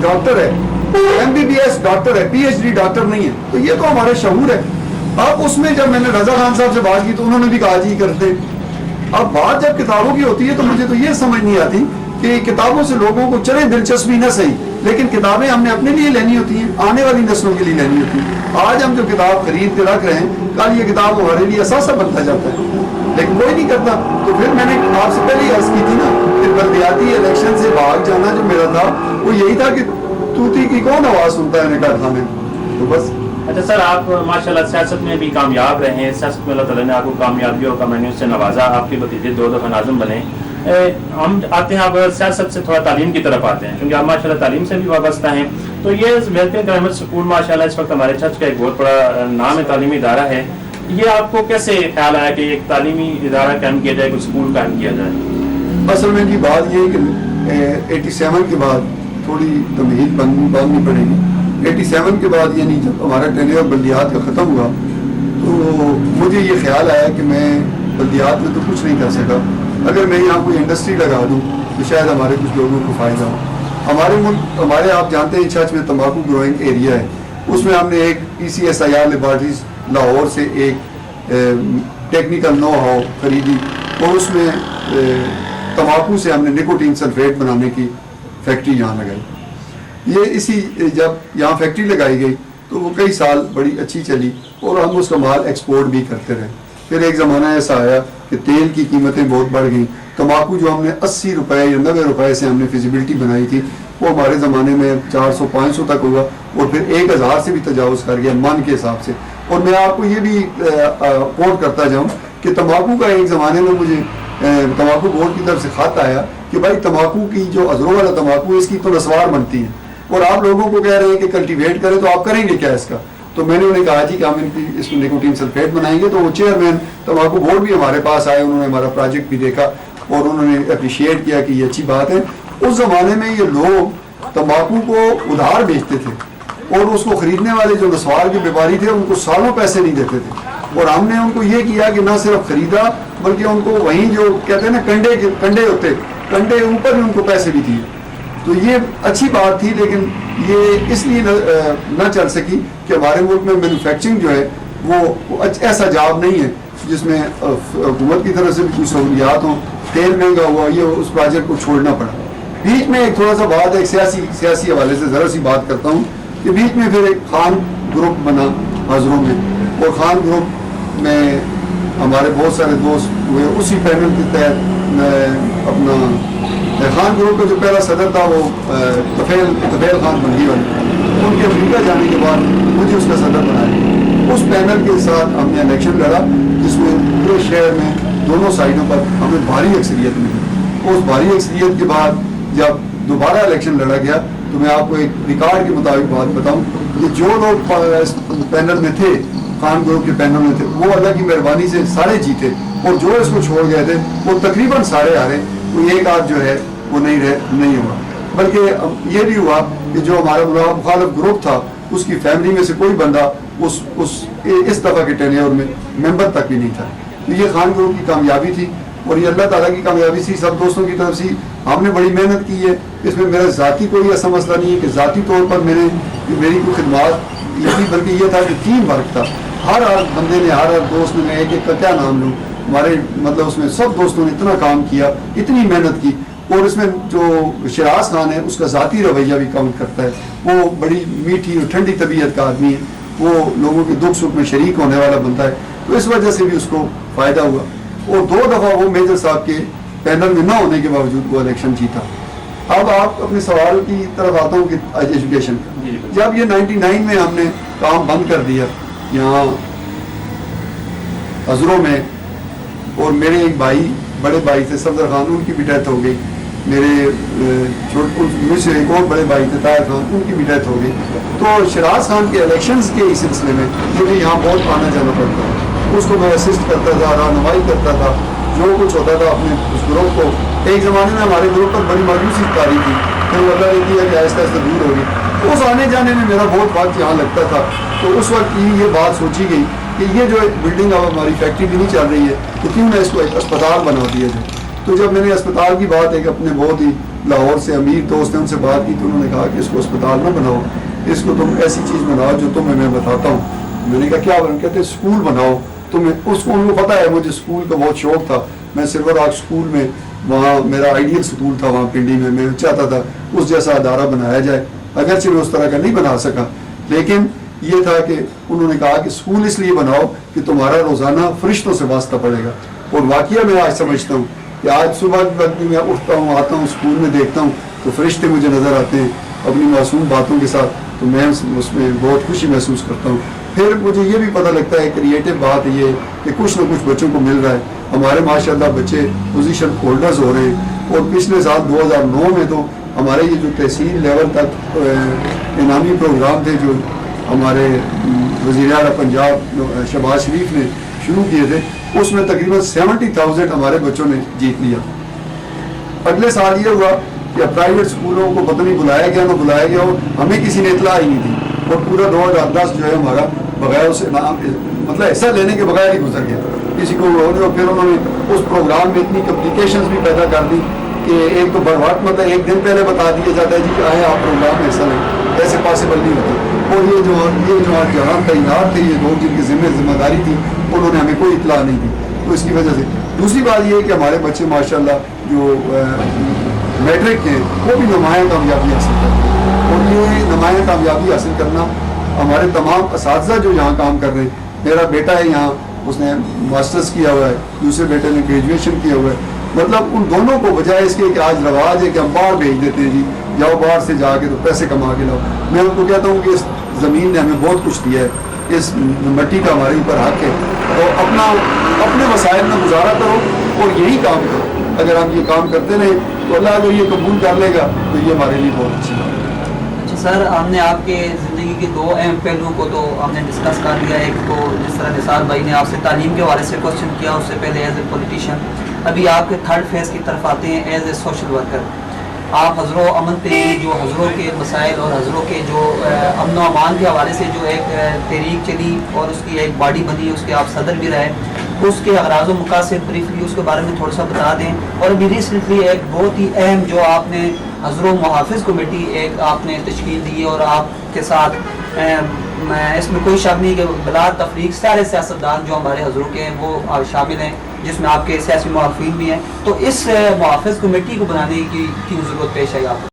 Doctor है, MBBS doctor है, PhD doctor नहीं है, तो ये तो हमारे शऊर है। अब उसमें जब मैंने रजा खान साहब से बात की तो उन्होंने भी कहा जी करते। अब बात जब किताबों की होती है तो मुझे तो ये समझ नहीं आती कि किताबों से लोगों को चले दिलचस्पी न सही, लेकिन किताबें हमने अपने लिए लेनी होती हैं, आने वाली नस्लों के लिए लेनी होती हैं। आज हम जो किताब खरीद के रख रहे हैं, कल ये किताब हमारे लिए असासा बनता जाता है, लेकिन कोई नहीं करता। तो फिर मैंने आपसे पहले अर्ज की थी ना कि बल्दियाती इलेक्शन से भाग जाना जो मेरा था वो यही था कि तूती की कौन आवाज़ सुनता है निकाह खाने, तो बस। अच्छा सर, आप माशाल्लाह सियासत में भी कामयाब रहे हैं, सियासत में अल्लाह ताला ने आपको कामयाबियों का मेन्यू से नवाजा, आपके भतीजे 2 दफ़ा नाज़िम बने। हम आते हैं अब सियासत से थोड़ा तालीम की तरफ आते हैं, क्योंकि आप माशाल्लाह तालीम से भी वाबस्ता हैं। तो ये वेलफेयर रहमत स्कूल माशाल्लाह इस वक्त हमारे चर्च का एक बहुत बड़ा नाम है, तालीमी इदारा है। ये आपको कैसे ख्याल आया कि एक तालीमी इदारा कायम किया जाए, कुछ स्कूल कायम किया जाए? असल में की बात ये है कि 87 के बाद थोड़ी तमहीद बननी पड़ेगी। 87 के बाद यानी जब हमारा टेन्योर बल्दियात का ख़त्म हुआ तो मुझे ये ख्याल आया कि मैं बल्दियात में तो कुछ नहीं कर सका, अगर मैं यहाँ कोई इंडस्ट्री लगा दूँ तो शायद हमारे कुछ लोगों को फ़ायदा हो। हमारे मुल्क, हमारे आप जानते हैं चर्च में तंबाकू ग्रोइंग एरिया है, उसमें हमने एक PCSIR लेबॉर्ट्रीज लाहौर से एक टेक्निकल नो हाउ खरीदी और उसमें तंबाकू से हमने निकोटीन सल्फेट बनाने की फैक्ट्री यहाँ लगाई। ये इसी जब यहाँ फैक्ट्री लगाई गई तो वो कई साल बड़ी अच्छी चली और हम उसका माल एक्सपोर्ट भी करते रहे। फिर एक ज़माना ऐसा आया कि तेल की कीमतें बहुत बढ़ गई। तंबाकू जो हमने 80 रुपये या 90 रुपये से हमने फिजिबिलिटी बनाई थी वो हमारे ज़माने में 400-500 तक हुआ और फिर 1000 से भी तजावज़ कर गया मन के हिसाब से। और मैं आपको ये भी कोट करता जाऊँ कि तंबाकू का एक ज़माने में मुझे तंबाकू बोर्ड की तरफ से खत आया कि भाई तंबाकू की जो अजरों वाला तंबाकू है इसकी तो नस्वार बनती है और आप लोगों को कह रहे हैं कि कल्टीवेट करें, तो आप करेंगे क्या इसका? तो मैंने उन्हें कहा जी कि हम इसको निकोटीन सल्फेट बनाएंगे। तो वो चेयरमैन तंबाकू बोर्ड भी हमारे पास आए, उन्होंने हमारा प्रोजेक्ट भी देखा और उन्होंने अप्रिशिएट किया कि ये अच्छी बात है। उस ज़माने में ये लोग तंबाकू को उधार बेचते थे और उसको ख़रीदने वाले जो नस्वार के व्यापारी थे उनको सालों पैसे नहीं देते थे और हमने उनको ये किया कि ना सिर्फ ख़रीदा बल्कि उनको वहीं जो कहते हैं ना कंडे होते कंडे ऊपर भी उनको पैसे भी दिए। तो ये अच्छी बात थी, लेकिन ये इसलिए न चल सकी कि हमारे मुल्क में मैन्युफैक्चरिंग जो है वो ऐसा जॉब नहीं है जिसमें हुकूमत की तरफ से भी कुछ सहूलियात हों। तेल महंगा हुआ, ये उस प्रोजेक्ट को छोड़ना पड़ा। बीच में एक थोड़ा सा बात, एक सियासी हवाले से ज़रा सी बात करता हूँ कि बीच में फिर एक खान ग्रुप बना हाजरों में और खान ग्रुप में हमारे बहुत सारे दोस्त हुए। उसी पैनल के तहत अपना खान ग्रुप का जो पहला सदर था वो तफेल खान बंगी वाले, उनके अफ्रीका जाने के बाद मुझे उसका सदर बनाया। उस पैनल के साथ हमने इलेक्शन लड़ा जिसमें पूरे शहर में दोनों साइडों पर हमें भारी अक्सरियत मिली। उस भारी अक्सरियत के बाद जब दोबारा इलेक्शन लड़ा गया तो मैं आपको एक रिकॉर्ड के मुताबिक बात बताऊं कि जो लोग पैनल में थे, खान ग्रुप के पैनल में थे, वो अल्लाह की मेहरबानी से सारे जीते और जो इसको छोड़ गए थे वो तकरीबन सारे हारे। कोई एक आध जो है वो नहीं हुआ। बल्कि ये भी हुआ कि जो हमारा मुखालिफ ग्रुप था उसकी फैमिली में से कोई बंदा इस दफ़ा के टेन्योर में मेंबर तक भी नहीं था। तो ये खान ग्रुप की कामयाबी थी और ये अल्लाह ताला की कामयाबी थी, सब दोस्तों की तरफ से। हमने बड़ी मेहनत की है, इसमें मेरा ज़ाती कोई ऐसा मसला नहीं है कि ज़ाती तौर पर मेरी कोई खिदमत थी, बल्कि ये था कि टीम वर्क था। हर बंदे ने, हर दोस्त ने, मैं एक एक का क्या नाम लूँ, हमारे मतलब उसमें सब दोस्तों ने इतना काम किया, इतनी मेहनत की। और इसमें जो शिराज खान है उसका ज़ाती रवैया भी काउंट करता है। वो बड़ी मीठी और ठंडी तबीयत का आदमी है, वो लोगों के दुख सुख में शरीक होने वाला बनता है, तो इस वजह से भी उसको फ़ायदा हुआ। और 2 दफ़ा वो मेजर साहब के पैनल में ना होने के बावजूद वो इलेक्शन जीता। अब आप अपने सवाल की तरफ आता हूँ कि एजुकेशन का, जब ये 99 में हमने काम बंद कर दिया यहाँ अजरों में, और मेरे एक भाई, बड़े भाई थे सफदर खान, उनकी भी डेथ हो गई। मेरे मुझसे एक और बड़े भाई थे ताहिर खान, उनकी भी डेथ हो गई। तो शिराज खान के इलेक्शंस के इस सिलसिले में मुझे यहाँ बहुत आना जाना पड़ता है, उसको मैं असिस्ट करता था, रहनुमाई करता था, जो कुछ होता था अपने उस ग्रुप को। एक ज़माने में हमारे ग्रुप पर बड़ी मायूसी तारी थी, फिर वो अल्लाह ने किया कि आहिस्ता आहिस्ता दूर होगी। उस आने जाने में मेरा बहुत वक्त यहाँ लगता था। तो उस वक्त ये बात सोची गई कि ये जो बिल्डिंग अब हमारी फैक्ट्री भी नहीं चल रही है तो क्यों ना इसको एक अस्पताल बना दिया जाए। तो जब मैंने अस्पताल की बात एक अपने बहुत ही لاہور سے امیر دوست ہیں, ان سے بات کی تو انہوں نے کہا کہ اس کو اسپتال نہ بناؤ, اس کو تم ایسی چیز بناؤ جو تمہیں میں بتاتا ہوں. میں نے کہا کیا بنا؟ کہتے ہیں اسکول بناؤ. تو میں اس کو, ان کو پتہ ہے مجھے اسکول کا بہت شوق تھا, میں سلور آرک اسکول میں, وہاں میرا آئیڈیل اسکول تھا وہاں پنڈی میں چاہتا تھا اس جیسا ادارہ بنایا جائے. اگرچہ میں اس طرح کا نہیں بنا سکا, لیکن یہ تھا کہ انہوں نے کہا کہ اسکول اس لیے بناؤ کہ تمہارا روزانہ فرشتوں سے واسطہ پڑے گا. اور واقعہ میں آج سمجھتا ہوں کہ آج صبح وقت میں اٹھتا ہوں, آتا ہوں اسکول میں, دیکھتا ہوں تو فرشتے مجھے نظر آتے ہیں اپنی معصوم باتوں کے ساتھ, تو میں اس میں بہت خوشی محسوس کرتا ہوں. پھر مجھے یہ بھی پتہ لگتا ہے کریٹو بات یہ کہ کچھ نہ کچھ بچوں کو مل رہا ہے. ہمارے ماشاءاللہ بچے پوزیشن ہولڈرز ہو رہے ہیں, اور پچھلے سال 2009 میں تو ہمارے یہ جو تحصیل لیول تک انعامی پروگرام تھے جو ہمارے وزیر اعلیٰ پنجاب شہباز شریف نے شروع کیے تھے, اس میں تقریباً 70,000 ہمارے بچوں نے جیت لیا. اگلے سال یہ ہوا کہ پرائیویٹ اسکولوں کو پتہ نہیں بلایا گیا نہ بلایا گیا, اور ہمیں کسی نے اطلاع ہی نہیں دی, اور پورا 2010 جو ہے ہمارا بغیر اس مطلب حصہ لینے کے بغیر ہی گزر گیا. کسی کو پھر انہوں نے اس پروگرام میں اتنی کمپلیکیشنز بھی پیدا کر دی کہ ایک تو بر وقت مطلب ایک دن پہلے بتا دیا جاتا ہے جی کہ آئے آپ پروگرام میں حصہ لیں, ایسے پاسبل نہیں ہوتا. اور یہ جو جہاں تعینات تھے, یہ لوگ جن کی ذمہ داری تھی, انہوں نے ہمیں کوئی اطلاع نہیں دی. تو اس کی وجہ سے دوسری بات یہ ہے کہ ہمارے بچے ماشاءاللہ جو میٹرک ہیں وہ بھی نمایاں کامیابی حاصل کرتے ہیں, اور یہ نمایاں کامیابی حاصل کرنا ہمارے تمام اساتذہ جو یہاں کام کر رہے ہیں, میرا بیٹا ہے یہاں, اس نے ماسٹرز کیا ہوا ہے, دوسرے بیٹے نے گریجویشن کیا ہوا ہے. مطلب ان دونوں کو بجائے اس کے کہ آج رواج ہے کہ ہم باہر بھیج دیتے ہیں, جی جاؤ باہر سے جا کے تو پیسے کما کے لاؤ. میں ان کو کہتا ہوں کہ اس زمین نے ہمیں بہت کچھ دیا ہے, اس مٹی کا ہمارے اوپر حق ہے, تو اپنے وسائل میں گزارا کرو اور یہی کام کرو. اگر ہم یہ کام کرتے رہے تو اللہ اگر یہ قبول کر لے گا تو یہ ہمارے لیے بہت اچھی بات ہے. اچھا سر, ہم نے آپ کے زندگی کے 2 اہم پہلوؤں کو تو ہم نے ڈسکس کر لیا. ایک تو جس طرح نثار بھائی نے آپ سے تعلیم کے حوالے سے کوشچن کیا, اس سے پہلے ایز اے پولیٹیشین. ابھی آپ کے تھرڈ فیز کی طرف آتے ہیں ایز اے سوشل ورکر. آپ حضر و امن پہ جو حضروں کے مسائل اور حضروں کے جو امن و امان کے حوالے سے جو ایک تحریک چلی اور اس کی ایک باڈی بنی, اس کے آپ صدر بھی رہے, اس کے اغراض و مقاصد بریفلی اس کے بارے میں تھوڑا سا بتا دیں. اور ابھی ریسنٹلی ایک بہت ہی اہم جو آپ نے حضر و محافظ کمیٹی ایک آپ نے تشکیل دی, اور آپ کے ساتھ اس میں کوئی شک نہیں کہ بلا تفریق سارے سیاستدان جو ہمارے حضروں کے ہیں وہ شامل ہیں, جس میں آپ کے سیاسی محافظین بھی ہیں. تو اس محافظ کمیٹی کو بنانے کی کیوں ضرورت پیش آئی آپ کو؟